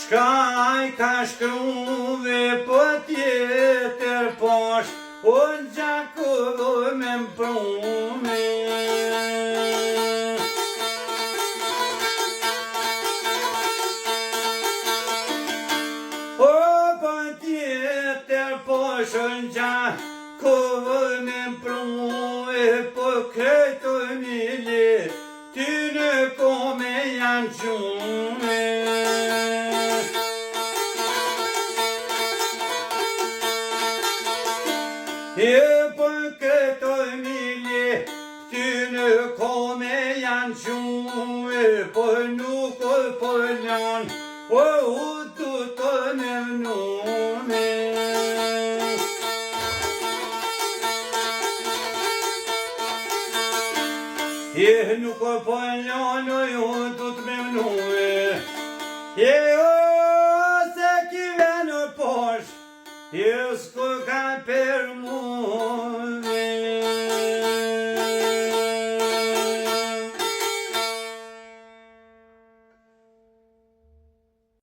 Shkaj ka shkruve po tjetër posh, unë gjaku me mprume. O po tjetër posh, unë gjaku me mprume, po kretu mili, ty në kome janë gjume. E për këto mili, ty në kome janë gjume, për nuk o për janë, o u du të në nume. E nuk o për janë, o du të me nume. E o se ki venë posh, e s'ko ka për mu,